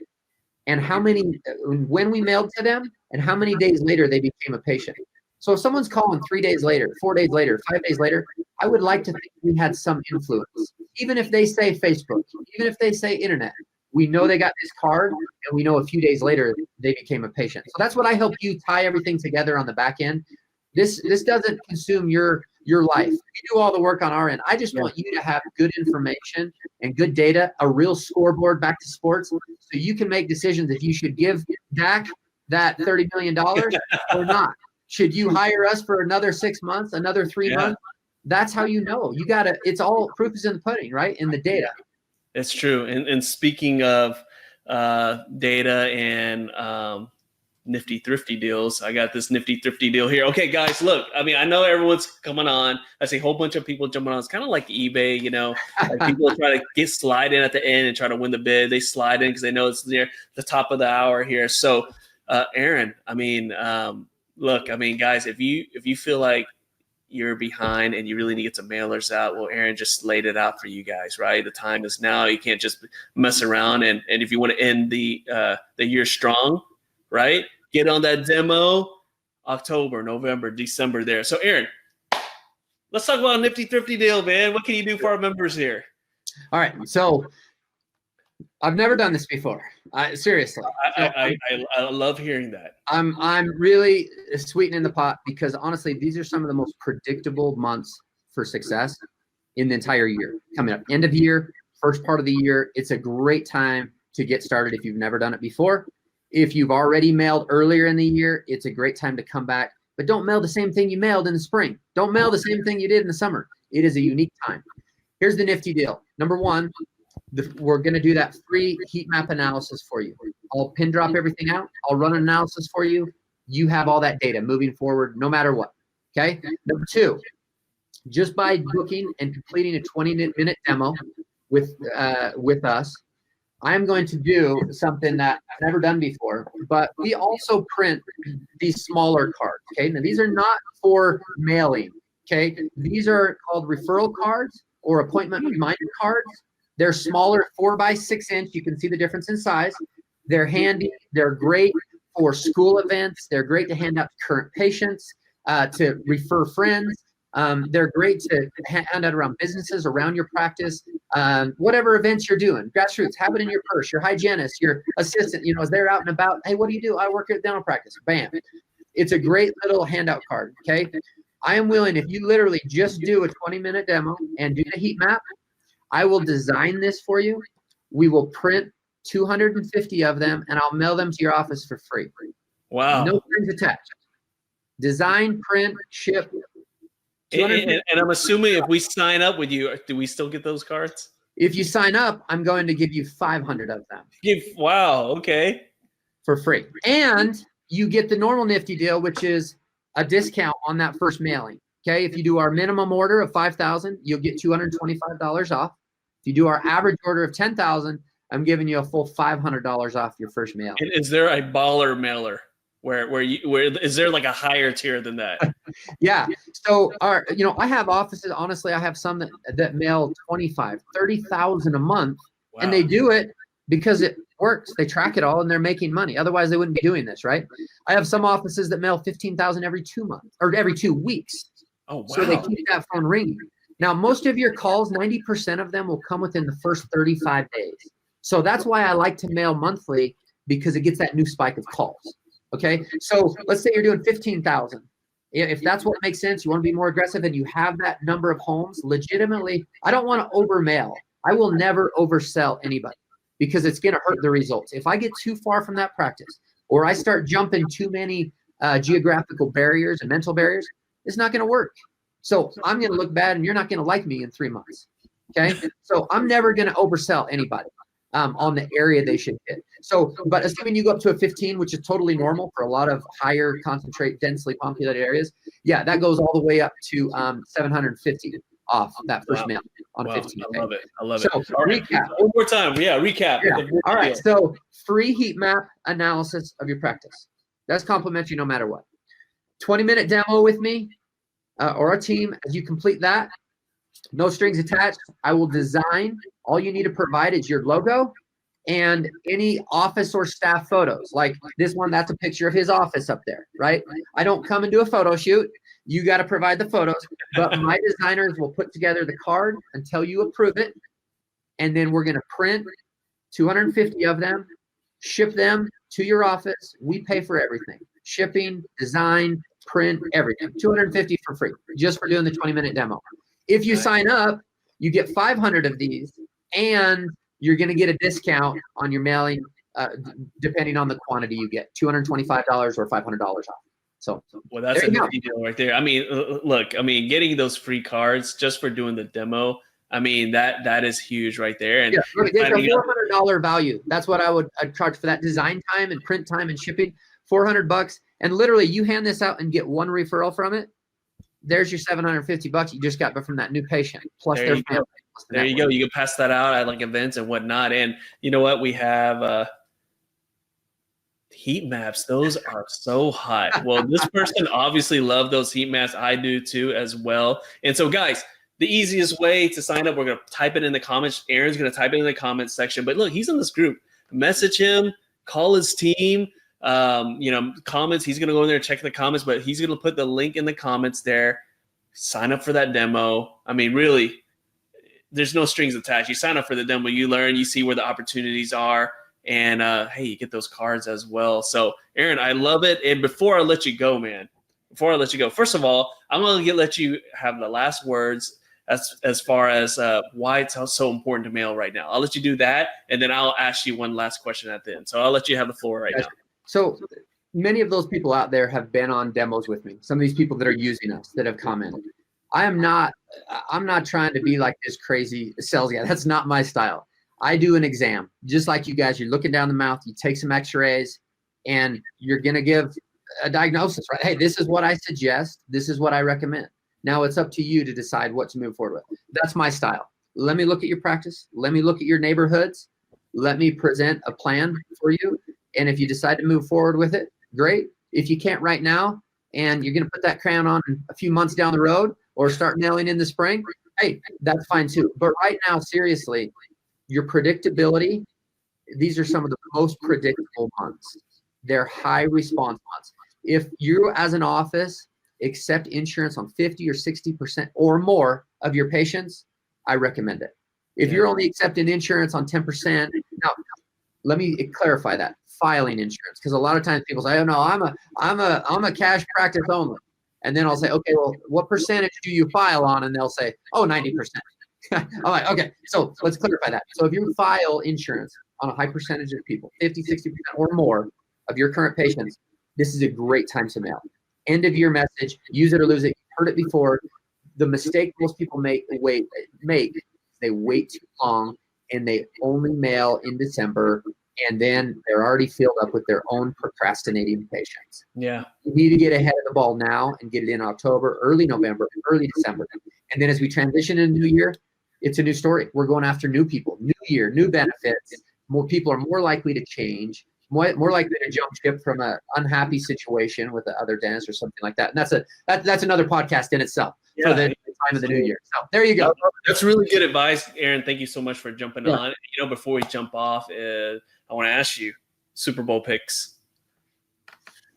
and how many, when we mailed to them and how many days later they became a patient. So if someone's calling 3 days later, 4 days later, 5 days later, I would like to think we had some influence. Even if they say Facebook, even if they say internet, we know they got this card and we know a few days later they became a patient. So that's what I help you tie everything together on the back end. This doesn't consume your life. We do all the work on our end. I just want you to have good information and good data, a real scoreboard back to sports, so you can make decisions if you should give Dak that $30 million or not. Should you hire us for another 6 months, another 3 months? That's how you know. You got to, it's all, proof is in the pudding, right? In the data. It's true. And speaking of data and nifty thrifty deals, I got this nifty thrifty deal here. Okay, guys, look, I mean, I know everyone's coming on. I see a whole bunch of people jumping on. It's kind of like eBay, you know, like people try to slide in at the end and try to win the bid. They slide in because they know it's near the top of the hour here. So, Aaron, I mean, look, I mean, guys, if you feel like you're behind and you really need to get some mailers out, well, Aaron just laid it out for you guys, right? The time is now. You can't just mess around. And if you want to end the year strong, right, get on that demo October, November, December there. So, Aaron, let's talk about a nifty thrifty deal, man. What can you do for our members here? All right. So I've never done this before. Seriously. I love hearing that. I'm really sweetening the pot because honestly, these are some of the most predictable months for success in the entire year. Coming up, end of year, first part of the year. It's a great time to get started if you've never done it before. If you've already mailed earlier in the year, it's a great time to come back. But don't mail the same thing you mailed in the spring. Don't mail the same thing you did in the summer. It is a unique time. Here's the nifty deal. Number one, we're going to do that free heat map analysis for you. I'll pin drop everything out. I'll run an analysis for you. You have all that data moving forward, no matter what. Okay. Number two, just by booking and completing a 20-minute demo with us, I'm going to do something that I've never done before, but we also print these smaller cards. Okay. Now these are not for mailing. Okay. These are called referral cards or appointment reminder cards. They're smaller, 4 by 6 inch. You can see the difference in size. They're handy. They're great for school events. They're great to hand out to current patients, to refer friends. They're great to hand out around businesses, around your practice, whatever events you're doing. Grassroots, have it in your purse. Your hygienist, your assistant, you know, as they're out and about. Hey, what do you do? I work at dental practice. Bam. It's a great little handout card. Okay. I am willing, if you literally just do a 20-minute demo and do the heat map, I will design this for you. We will print 250 of them, and I'll mail them to your office for free. Wow. No strings attached. Design, print, ship. And I'm assuming if we sign up with you, do we still get those cards? If you sign up, I'm going to give you 500 of them. Wow. Okay. For free. And you get the normal nifty deal, which is a discount on that first mailing. Okay. If you do our minimum order of 5,000, you'll get $225 off. If you do our average order of 10,000, I'm giving you a full $500 off your first mail. And is there a baller mailer where is there like a higher tier than that? Yeah. So I have offices, honestly, I have some that mail 25, 30,000 a month. Wow. And they do it because Works. They track it all and they're making money. Otherwise, they wouldn't be doing this, right? I have some offices that mail 15,000 every 2 months or every 2 weeks. Oh, wow. So they keep that phone ringing. Now, most of your calls, 90% of them will come within the first 35 days. So that's why I like to mail monthly, because it gets that new spike of calls. Okay. So let's say you're doing 15,000. If that's what makes sense, you want to be more aggressive and you have that number of homes, legitimately, I don't want to overmail. I will never oversell anybody, because it's going to hurt the results. If I get too far from that practice, or I start jumping too many geographical barriers and mental barriers, it's not going to work. So I'm going to look bad and you're not going to like me in 3 months. Okay. So I'm never going to oversell anybody on the area they should hit. So, but assuming you go up to a 15, which is totally normal for a lot of higher concentrate, densely populated areas. Yeah. That goes all the way up to 750 off that first mail on 15. I love it. I love so, it. All right. Recap. One more time. Yeah. Recap. Yeah. All right. So free heat map analysis of your practice. That's complimentary no matter what. 20-minute demo with me or a team. As you complete that, no strings attached. I will design. All you need to provide is your logo and any office or staff photos. Like this one, that's a picture of his office up there, right? I don't come and do a photo shoot. You got to provide the photos, but my designers will put together the card until you approve it. And then we're going to print 250 of them, ship them to your office. We pay for everything. Shipping, design, print, everything. 250 for free, just for doing the 20-minute demo. If you sign up, you get 500 of these, and you're going to get a discount on your mailing, depending on the quantity you get, $225 or $500 off. So, well, that's a nifty deal right there. I mean, look, I mean, getting those free cards just for doing the demo, I mean, that is huge right there. And yeah, it's a $400 value. That's what I'd charge for that design time and print time and shipping, $400. And literally, you hand this out and get one referral from it. There's your $750 you just got from that new patient. Plus their family. There you go. You can pass that out at like events and whatnot. And you know what? We have heat maps. Those are so hot. Well, this person obviously loved those heat maps. I do too as well. And so guys, the easiest way to sign up, we're going to type it in the comments. Aaron's going to type it in the comments section. But look, he's in this group. Message him, call his team. Comments. He's going to go in there and check the comments, but he's going to put the link in the comments there. Sign up for that demo. I mean, really, there's no strings attached. You sign up for the demo, you learn, you see where the opportunities are, and hey, you get those cards as well. So, Aaron, I love it. And before I let you go, man, first of all, I'm going to let you have the last words as far as why it's so important to mail right now. I'll let you do that, and then I'll ask you one last question at the end. So I'll let you have the floor right now. So many of those people out there have been on demos with me. Some of these people that are using us that have commented. I'm not trying to be like this crazy sales guy. That's not my style. I do an exam, just like you guys. You're looking down the mouth, you take some x-rays, and you're going to give a diagnosis, right? Hey, this is what I suggest. This is what I recommend. Now it's up to you to decide what to move forward with. That's my style. Let me look at your practice. Let me look at your neighborhoods. Let me present a plan for you. And if you decide to move forward with it, great. If you can't right now, and you're going to put that crown on a few months down the road or start mailing in the spring, hey, that's fine too. But right now, seriously, your predictability, these are some of the most predictable months. They're high response months. If you as an office accept insurance on 50 or 60% or more of your patients, I recommend it. If you're only accepting insurance on 10%, now let me clarify that. Filing insurance, because a lot of times people say, "Oh no, I'm a cash practice only," and then I'll say, "Okay, well, what percentage do you file on?" And they'll say, "Oh, 90%." I'm like, okay, so let's clarify that. So if you file insurance on a high percentage of people, 50, 60% or more of your current patients, this is a great time to mail. End of year message, use it or lose it. You've heard it before. The mistake most people make, they wait too long and they only mail in December, and then they're already filled up with their own procrastinating patients. Yeah. You need to get ahead of the ball now and get it in October, early November, early December. And then as we transition into New Year, it's a new story. We're going after new people, new year, new benefits. More people are more likely to change, more likely to jump ship from an unhappy situation with the other dentist or something like that. And that's another podcast in itself for the time of the new year. So there you go. That's really good advice, Aaron. Thank you so much for jumping on. Before we jump off, I I want to ask you Super Bowl picks.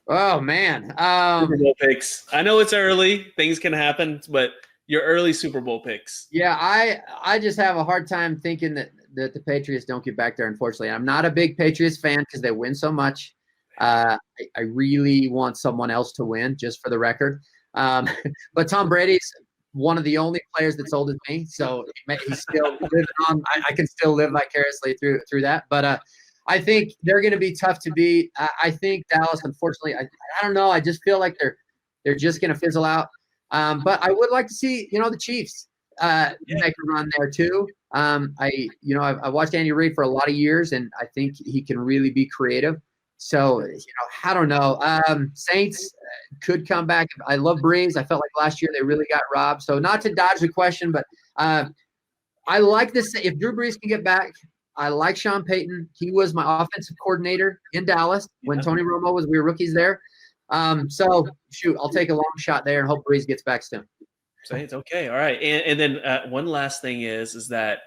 Oh man. Super Bowl picks. I know it's early. Things can happen, but your early Super Bowl picks. Yeah, I just have a hard time thinking that the Patriots don't get back there, unfortunately. I'm not a big Patriots fan because they win so much. I really want someone else to win, just for the record. But Tom Brady's one of the only players that's old as me, so he's still living on. I can still live vicariously through that. But I think they're going to be tough to beat. I think Dallas, unfortunately, I don't know. I just feel like they're just going to fizzle out. But I would like to see, the Chiefs make a run there too. I watched Andy Reid for a lot of years, and I think he can really be creative. So, I don't know. Saints could come back. I love Breeze. I felt like last year they really got robbed. So not to dodge the question, but I like this. If Drew Brees can get back, I like Sean Payton. He was my offensive coordinator in Dallas when Tony Romo we were rookies there. So shoot, I'll take a long shot there and hope Breeze gets back soon. Saints, okay, all right. And then one last thing is that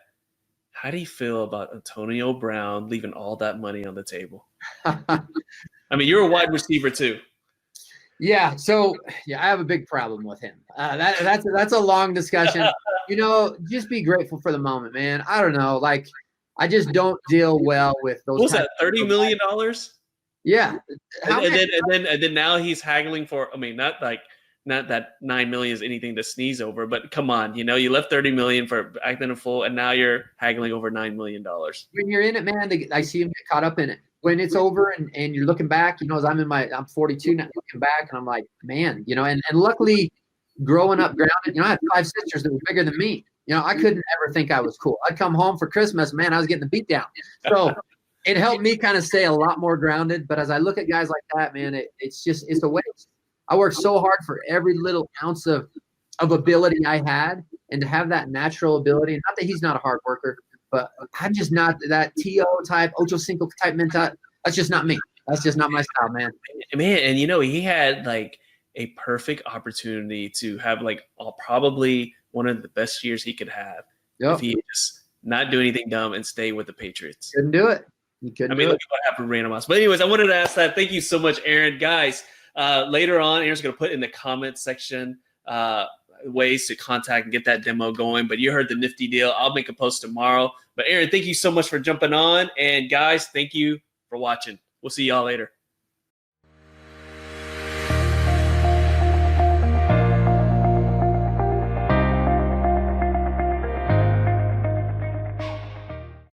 how do you feel about Antonio Brown leaving all that money on the table? I mean, you're a wide receiver too. Yeah. So I have a big problem with him. That's a long discussion. Just be grateful for the moment, man. I don't know. Like, I just don't deal well with those. What was that, $30 million? Yeah. And then now he's haggling for. I mean, not that $9 million is anything to sneeze over, but come on, you left $30 million for acting a fool, and now you're haggling over $9 million. When you're in it, man, I see him get caught up in it. When it's over and you're looking back, as I'm 42 now, looking back, and I'm like, man, and luckily growing up grounded, I had 5 sisters that were bigger than me. I couldn't ever think I was cool. I'd come home for Christmas, man, I was getting the beat down. So it helped me kind of stay a lot more grounded. But as I look at guys like that, man, it's a waste. I worked so hard for every little ounce of ability I had, and to have that natural ability, not that he's not a hard worker, but I'm just not that TO type, Ocho Cinco type mentality. That's just not me. That's just not my style, man. Man, and he had like a perfect opportunity to have probably one of the best years he could have if he just not do anything dumb and stay with the Patriots. Couldn't do it. He couldn't. Look at what happened with Random House. But anyways, I wanted to ask that. Thank you so much, Aaron. Guys, later on, Aaron's going to put in the comments section ways to contact and get that demo going. But you heard the nifty deal. I'll make a post tomorrow. But Aaron, thank you so much for jumping on. And guys, thank you for watching. We'll see y'all later.